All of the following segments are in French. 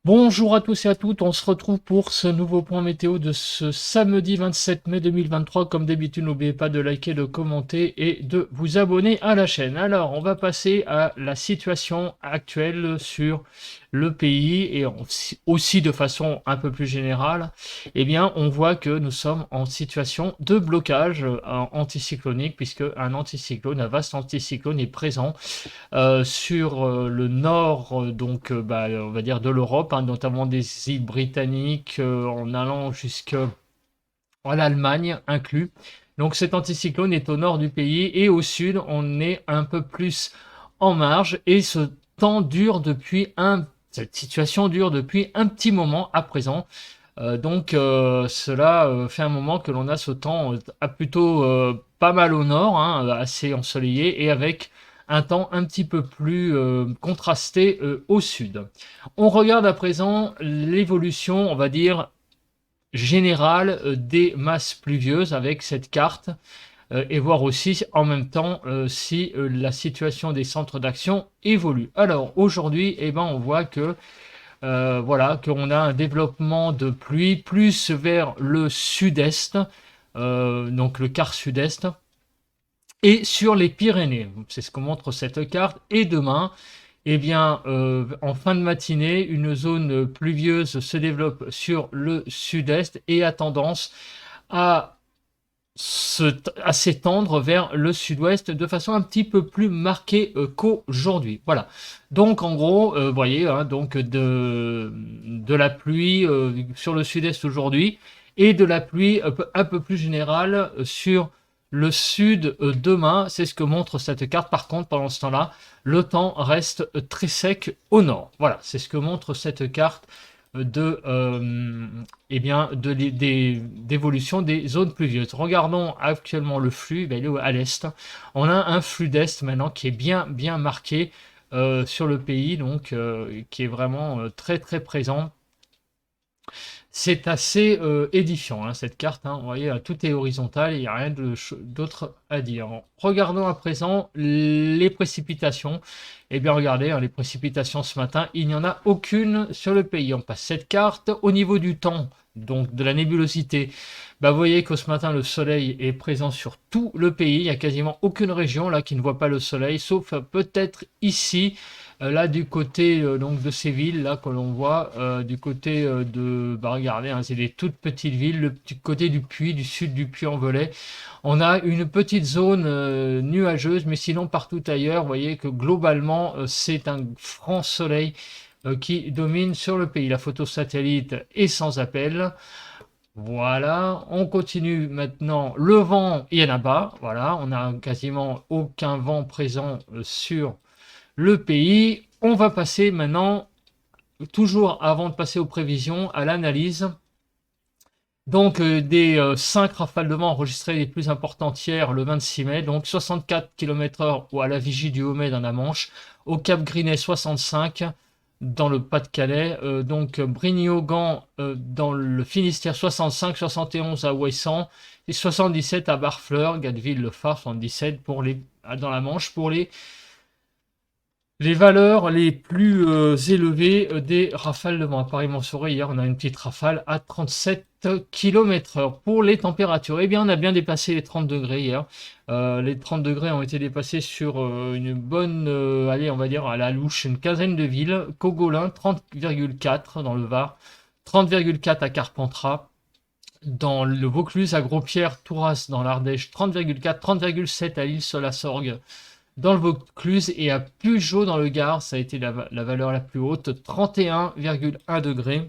Bonjour à tous et à toutes, on se retrouve pour ce nouveau point météo de ce samedi 27 mai 2023. Comme d'habitude, n'oubliez pas de liker, de commenter et de vous abonner à la chaîne. Alors, on va passer à la situation actuelle sur le pays et aussi de façon un peu plus générale. Eh bien, on voit que nous sommes en situation de blocage anticyclonique puisque un anticyclone, un vaste anticyclone est présent sur le nord, on va dire de l'Europe, hein, notamment des îles britanniques, en allant jusqu'en Allemagne inclus. Donc cet anticyclone est au nord du pays et au sud, on est un peu plus en marge et cette situation dure depuis un petit moment à présent. Cela fait un moment que l'on a ce temps plutôt pas mal au nord, hein, assez ensoleillé, et avec un temps un petit peu plus contrasté au sud. On regarde à présent l'évolution, on va dire, générale des masses pluvieuses avec cette carte et voir aussi en même temps si la situation des centres d'action évolue. Alors aujourd'hui, eh ben, on voit que voilà, qu'on a un développement de pluie plus vers le sud-est, donc le quart sud-est, et sur les Pyrénées. C'est ce que montre cette carte. Et demain, eh bien, en fin de matinée, une zone pluvieuse se développe sur le sud-est et a tendance à à s'étendre vers le sud-ouest de façon un petit peu plus marquée qu'aujourd'hui. Voilà. Donc en gros, vous voyez, hein, donc de la pluie sur le sud-est aujourd'hui et de la pluie un peu plus générale sur le sud demain. C'est ce que montre cette carte. Par contre, pendant ce temps-là, le temps reste très sec au nord. Voilà, c'est ce que montre cette carte de d'évolution des zones pluvieuses. Regardons actuellement le flux, ben, il est à l'est. On a un flux d'est maintenant qui est bien marqué sur le pays, donc qui est vraiment très très présent. C'est assez édifiant, hein, cette carte, hein. Vous voyez, tout est horizontal, il n'y a rien d'autre à dire. Regardons à présent les précipitations. Eh bien, regardez, hein, les précipitations ce matin, il n'y en a aucune sur le pays. On passe cette carte au niveau du temps, donc de la nébulosité. Bah, vous voyez que ce matin, le soleil est présent sur tout le pays. Il n'y a quasiment aucune région là qui ne voit pas le soleil, sauf peut-être ici. Là, du côté donc de ces villes là que l'on voit, du côté regardez, hein, c'est des toutes petites villes, du côté du Puy, du sud du Puy-en-Velay, on a une petite zone nuageuse, mais sinon partout ailleurs, vous voyez que globalement c'est un franc soleil qui domine sur le pays. La photo satellite est sans appel. Voilà, on continue maintenant. Le vent, il y en a pas. Voilà, on n'a quasiment aucun vent présent sur le pays. On va passer maintenant, toujours avant de passer aux prévisions, à l'analyse. Donc des 5 rafales de vent enregistrées les plus importantes hier le 26 mai, donc 64 km/h à la vigie du Haut-Mai dans la Manche, au Cap Grinet 65 dans le Pas-de-Calais, donc Brigny-Augan dans le Finistère 65, 71 à Ouessant et 77 à Barfleur, Gatteville-le-Phare 77 dans la Manche pour les valeurs les plus élevées des rafales de vent. À Paris-Montsouris, hier, on a une petite rafale à 37 km/h. Pour les températures, eh bien, on a bien dépassé les 30 degrés hier. Les 30 degrés ont été dépassés sur une bonne, allez, on va dire à la louche, une quinzaine de villes. Cogolin, 30,4 dans le Var, 30,4 à Carpentras. Dans le Vaucluse, à Gros-Pierre, Touras dans l'Ardèche, 30,4, 30,7 à l'Île-sur-la-Sorgue, dans le Vaucluse, et à Pujol dans le Gard, ça a été la valeur la plus haute, 31,1 degrés.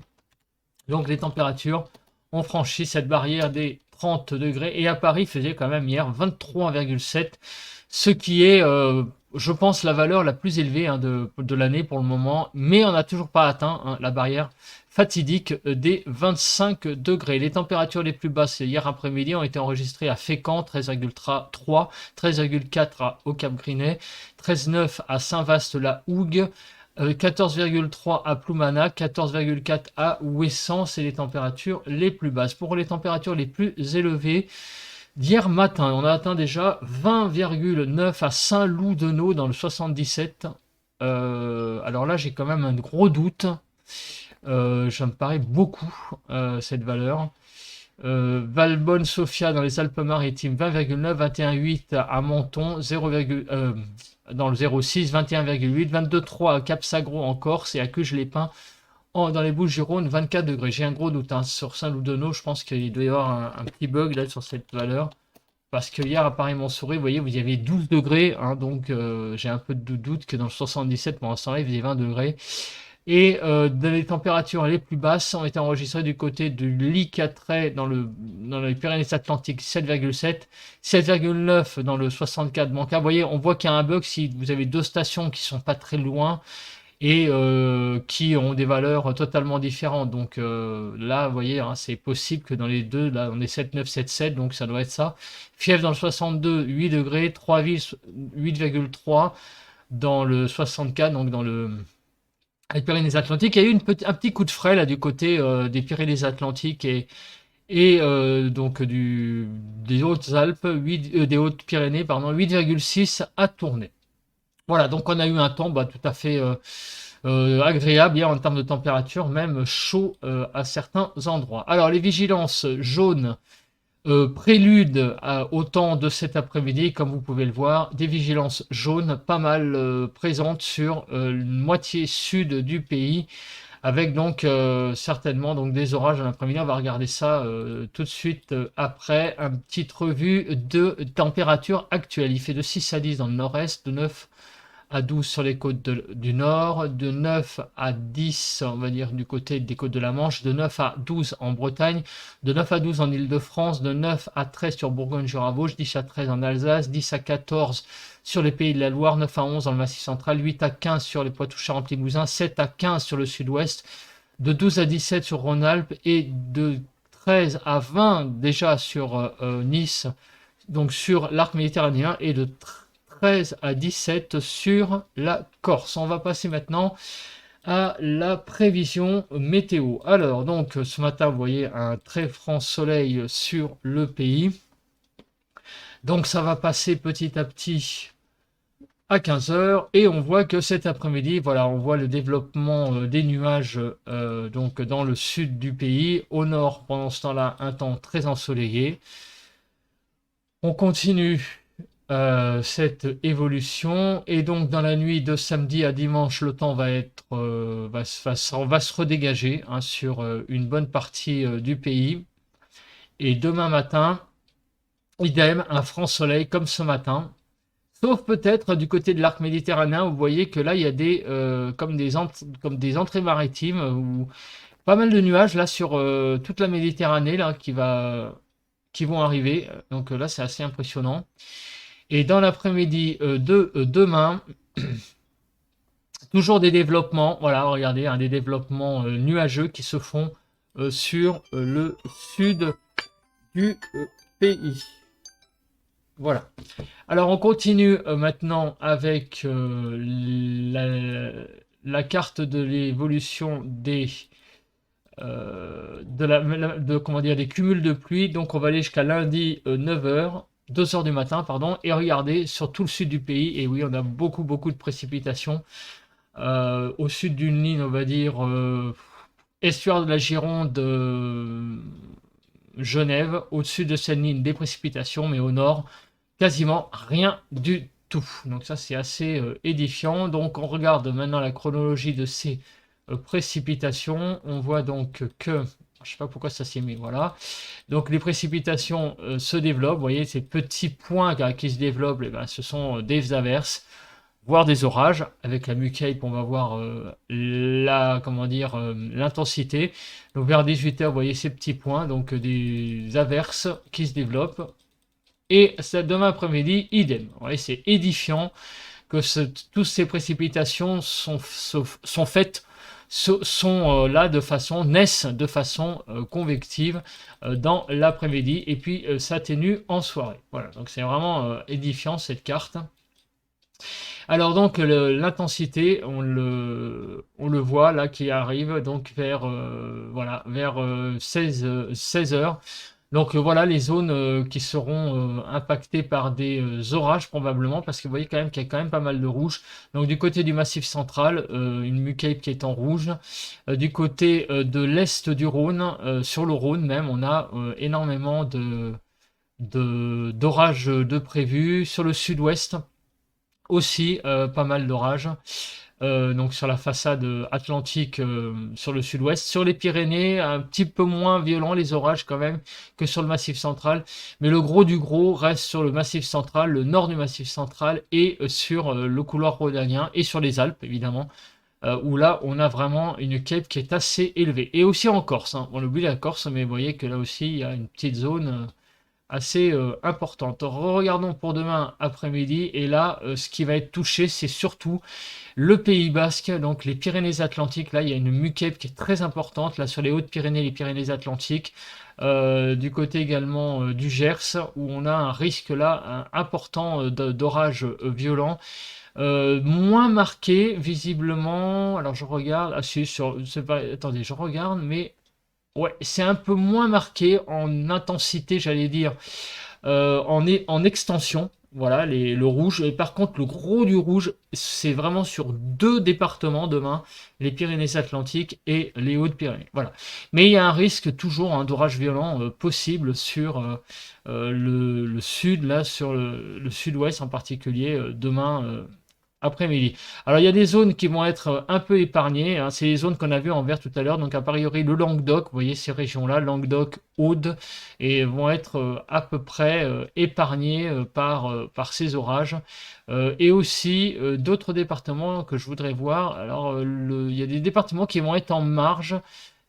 Donc les températures ont franchi cette barrière des 30 degrés. Et à Paris, il faisait quand même hier 23,7, ce qui est, je pense, la valeur la plus élevée hein, de l'année pour le moment. Mais on n'a toujours pas atteint hein, la barrière fatidique des 25 degrés. Les températures les plus basses hier après-midi ont été enregistrées à Fécamp, 13,3, 13,4 au Cap-Grinet, 13,9 à Saint-Vaast-la-Hougue, 14,3 à Ploumanac, 14,4 à Ouessant, c'est les températures les plus basses. Pour les températures les plus élevées, d'hier matin, on a atteint déjà 20,9 à Saint-Loup-de-Nau dans le 77. Alors là, j'ai quand même un gros doute. Ça me paraît beaucoup, cette valeur. Valbonne Sofia dans les Alpes-Maritimes, 20,9, 21,8 à Menton, 0, dans le 0,6, 21,8, 22,3 à Cap-Sagro en Corse et à Cuges-les-Pins dans les Bouches-du-Rhône, 24 degrés. J'ai un gros doute hein, sur Saint-Loup-de-Neau, je pense qu'il doit y avoir un petit bug là sur cette valeur. Parce que hier, à Paris-Montsouris, vous voyez, vous y avez 12 degrés, hein, donc j'ai un peu de doute que dans le 77, pour l'instant, il faisait 20 degrés. Et les températures les plus basses ont été enregistrées du côté de l'Icatray dans les Pyrénées-Atlantiques, 7,7, 7,9 dans le 64 Banca. Vous voyez, on voit qu'il y a un bug si vous avez deux stations qui sont pas très loin et qui ont des valeurs totalement différentes. Donc là, vous voyez, hein, c'est possible que dans les deux, là, on est 7, 9, 7, 7, donc ça doit être ça. Fièvre dans le 62, 8 degrés, 3 villes, 8,3 dans le 64, donc dans les Pyrénées-Atlantiques. Il y a eu un petit coup de frais là du côté des Pyrénées-Atlantiques et donc des Hautes-Alpes, des Hautes-Pyrénées, pardon, 8,6 à tourner. Voilà, donc on a eu un temps tout à fait agréable hier en termes de température, même chaud à certains endroits. Alors les vigilances jaunes prélude au temps de cet après-midi, comme vous pouvez le voir, des vigilances jaunes pas mal présentes sur une moitié sud du pays, avec donc certainement donc des orages à l'après-midi. On va regarder ça tout de suite après. Une petite revue de température actuelle. Il fait de 6 à 10 dans le nord-est, de 9 à 12 sur les côtes du nord, de 9 à 10, on va dire, du côté des côtes de la Manche, de 9 à 12 en Bretagne, de 9 à 12 en Île-de-France, de 9 à 13 sur Bourgogne-Jura-Vosges, 10 à 13 en Alsace, 10 à 14 sur les Pays de la Loire, 9 à 11 dans le Massif central, 8 à 15 sur les Poitou-Charentes-Limousin, 7 à 15 sur le sud-ouest, de 12 à 17 sur Rhône-Alpes et de 13 à 20 déjà sur Nice, donc sur l'arc méditerranéen, et de 13 à 17 sur la Corse. On va passer maintenant à la prévision météo. Alors, donc, ce matin, vous voyez un très franc soleil sur le pays. Donc, ça va passer petit à petit à 15 heures et on voit que cet après-midi, voilà, on voit le développement des nuages donc dans le sud du pays. Au nord, pendant ce temps-là, un temps très ensoleillé. On continue cette évolution et donc dans la nuit de samedi à dimanche le temps va être va se redégager hein, sur une bonne partie du pays et demain matin idem un franc soleil comme ce matin, sauf peut-être du côté de l'arc méditerranéen. Vous voyez que là il y a des comme des entrées maritimes ou pas mal de nuages là sur toute la Méditerranée là qui vont arriver, donc là c'est assez impressionnant. Et dans l'après-midi de demain, toujours des développements, voilà, regardez, des développements nuageux qui se font sur le sud du pays. Voilà. Alors on continue maintenant avec la carte de l'évolution comment dire, des cumuls de pluie. Donc on va aller jusqu'à lundi 9h. 2 heures du matin, pardon, et regardez sur tout le sud du pays, et oui, on a beaucoup de précipitations. Au sud d'une ligne, on va dire, estuaire de la Gironde, Genève, au-dessus de cette ligne, des précipitations, mais au nord, quasiment rien du tout. Donc ça, c'est assez édifiant. Donc on regarde maintenant la chronologie de ces précipitations. On voit donc que je sais pas pourquoi ça s'est mis, voilà. Donc les précipitations se développent, vous voyez ces petits points qui se développent, ce sont des averses, voire des orages. Avec la Mucape, on va voir l'intensité. Donc vers 18h, vous voyez ces petits points, donc des averses qui se développent. Et demain après-midi, idem. Vous voyez, c'est édifiant que toutes ces précipitations sont faites là naissent de façon convective dans l'après-midi et puis s'atténuent en soirée. Voilà, donc c'est vraiment édifiant cette carte. Alors donc l'intensité, on le voit là qui arrive donc vers 16 heures. Donc voilà les zones qui seront impactées par des orages probablement, parce que vous voyez quand même qu'il y a quand même pas mal de rouge. Donc du côté du Massif central, une Mucape qui est en rouge. Du côté de l'est du Rhône, sur le Rhône même, on a énormément d'orages de prévus. Sur le sud-ouest aussi, pas mal d'orages. Donc sur la façade atlantique sur le sud-ouest. Sur les Pyrénées, un petit peu moins violent les orages quand même que sur le Massif central. Mais le gros du gros reste sur le Massif central, le nord du Massif central et sur le couloir rhodanien et sur les Alpes évidemment. Où là on a vraiment une cape qui est assez élevée. Et aussi en Corse, hein. On oublie la Corse, mais vous voyez que là aussi il y a une petite zone assez importante. Regardons pour demain après-midi. Et là, ce qui va être touché, c'est surtout le Pays Basque, donc les Pyrénées-Atlantiques. Là, il y a une mucape qui est très importante, là sur les Hautes-Pyrénées, les Pyrénées-Atlantiques. Du côté également du Gers, où on a un risque là important d'orage violent. Moins marqué, visiblement. Alors je regarde. Ah si, attendez, je regarde, mais ouais, c'est un peu moins marqué en intensité, j'allais dire, en extension. Voilà, le rouge. Et par contre, le gros du rouge, c'est vraiment sur deux départements demain, les Pyrénées-Atlantiques et les Hautes-Pyrénées. Voilà. Mais il y a un risque toujours d'orage violent possible sur le sud, là, sur le sud-ouest en particulier, demain après-midi. Alors il y a des zones qui vont être un peu épargnées, hein. C'est les zones qu'on a vues en vert tout à l'heure, donc a priori le Languedoc, vous voyez ces régions-là, Languedoc, Aude, et vont être à peu près épargnées par ces orages. Et aussi d'autres départements que je voudrais voir. Alors il y a des départements qui vont être en marge,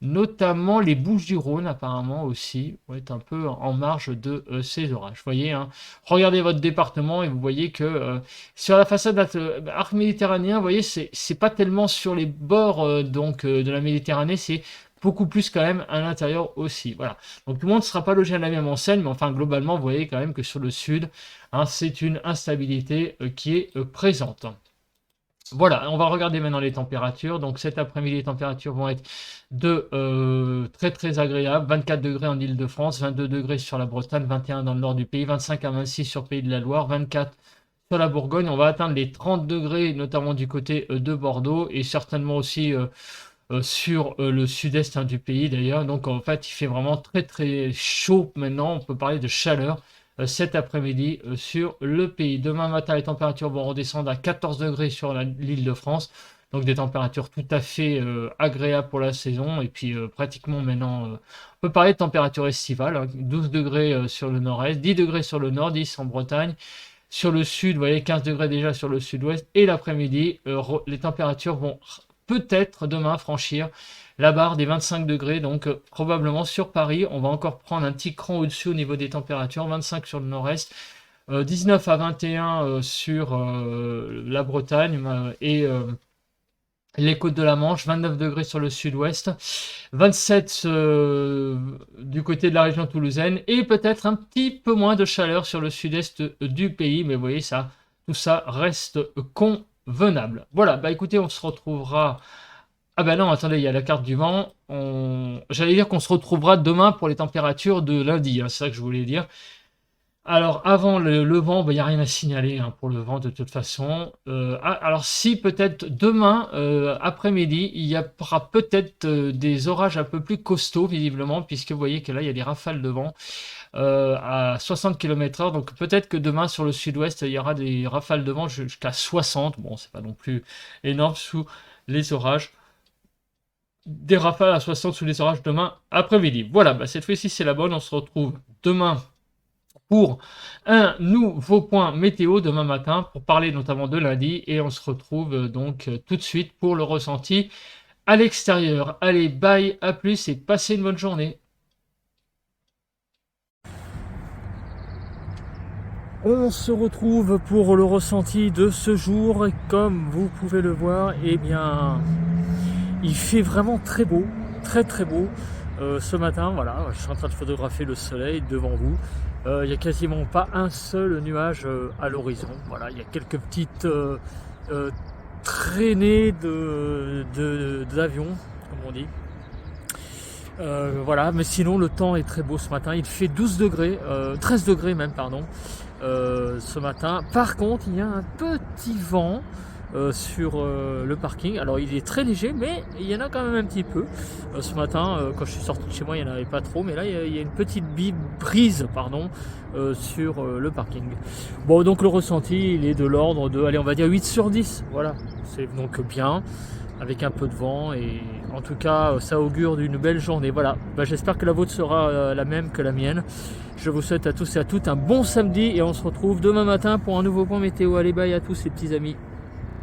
notamment les Bouches-du-Rhône apparemment aussi, vont être un peu en marge de ces orages. Vous voyez, hein, regardez votre département et vous voyez que sur la façade arc méditerranéen, vous voyez, c'est pas tellement sur les bords de la Méditerranée, c'est beaucoup plus quand même à l'intérieur aussi. Voilà. Donc tout le monde ne sera pas logé à la même enseigne, mais enfin globalement, vous voyez quand même que sur le sud, hein, c'est une instabilité qui est présente. Voilà, on va regarder maintenant les températures. Donc cet après-midi, les températures vont être très très agréables. 24 degrés en Île-de-France, 22 degrés sur la Bretagne, 21 dans le nord du pays, 25 à 26 sur le Pays de la Loire, 24 sur la Bourgogne. On va atteindre les 30 degrés, notamment du côté de Bordeaux et certainement aussi sur le sud-est du pays d'ailleurs. Donc en fait, il fait vraiment très très chaud maintenant. On peut parler de chaleur cet après-midi sur le pays. Demain matin, les températures vont redescendre à 14 degrés sur l'île de France. Donc des températures tout à fait agréables pour la saison. Et puis pratiquement maintenant, on peut parler de température estivale, hein. 12 degrés sur le nord-est, 10 degrés sur le nord, 10 en Bretagne. Sur le sud, vous voyez 15 degrés déjà sur le sud-ouest. Et l'après-midi, les températures vont peut-être demain franchir la barre des 25 degrés. Donc probablement sur Paris, on va encore prendre un petit cran au-dessus au niveau des températures. 25 sur le nord-est, 19 à 21 sur la Bretagne et les côtes de la Manche, 29 degrés sur le sud-ouest, 27 du côté de la région toulousaine et peut-être un petit peu moins de chaleur sur le sud-est du pays. Mais vous voyez, ça, tout ça reste convenable. Voilà, bah écoutez, on se retrouvera. Ah ben non, attendez, il y a la carte du vent. J'allais dire qu'on se retrouvera demain pour les températures de lundi, hein, c'est ça que je voulais dire. Alors, avant le vent, il n'y a rien à signaler hein, pour le vent de toute façon. Alors, si peut-être demain après-midi, il y aura peut-être des orages un peu plus costauds, visiblement, puisque vous voyez que là, il y a des rafales de vent à 60 km/h. Donc, peut-être que demain, sur le sud-ouest, il y aura des rafales de vent jusqu'à 60. Bon, c'est pas non plus énorme sous les orages. Des rafales à 60 sous les orages demain après-midi. Voilà, bah, cette fois-ci, c'est la bonne. On se retrouve demain pour un nouveau point météo demain matin pour parler notamment de lundi et on se retrouve donc tout de suite pour le ressenti à l'extérieur. Allez, bye, à plus et passez une bonne journée. On se retrouve pour le ressenti de ce jour. Comme vous pouvez le voir, eh bien, il fait vraiment très beau, très très beau. Ce matin, voilà, je suis en train de photographier le soleil devant vous. Il n'y a quasiment pas un seul nuage à l'horizon. Voilà, il y a quelques petites traînées d'avions, comme on dit. Voilà, mais sinon le temps est très beau ce matin, il fait 12 degrés, 13 degrés même, pardon, ce matin. Par contre, il y a un petit vent sur le parking. Alors il est très léger, mais il y en a quand même un petit peu. Ce matin, quand je suis sorti de chez moi, il n'y en avait pas trop, mais là il y a une petite brise, pardon, sur le parking. Bon, donc le ressenti, il est de l'ordre de, allez, on va dire 8 sur 10. Voilà, c'est donc bien, avec un peu de vent, et en tout cas ça augure d'une belle journée. Voilà, bah, j'espère que la vôtre sera la même que la mienne. Je vous souhaite à tous et à toutes un bon samedi, et on se retrouve demain matin pour un nouveau point météo. Allez, bye à tous les petits amis.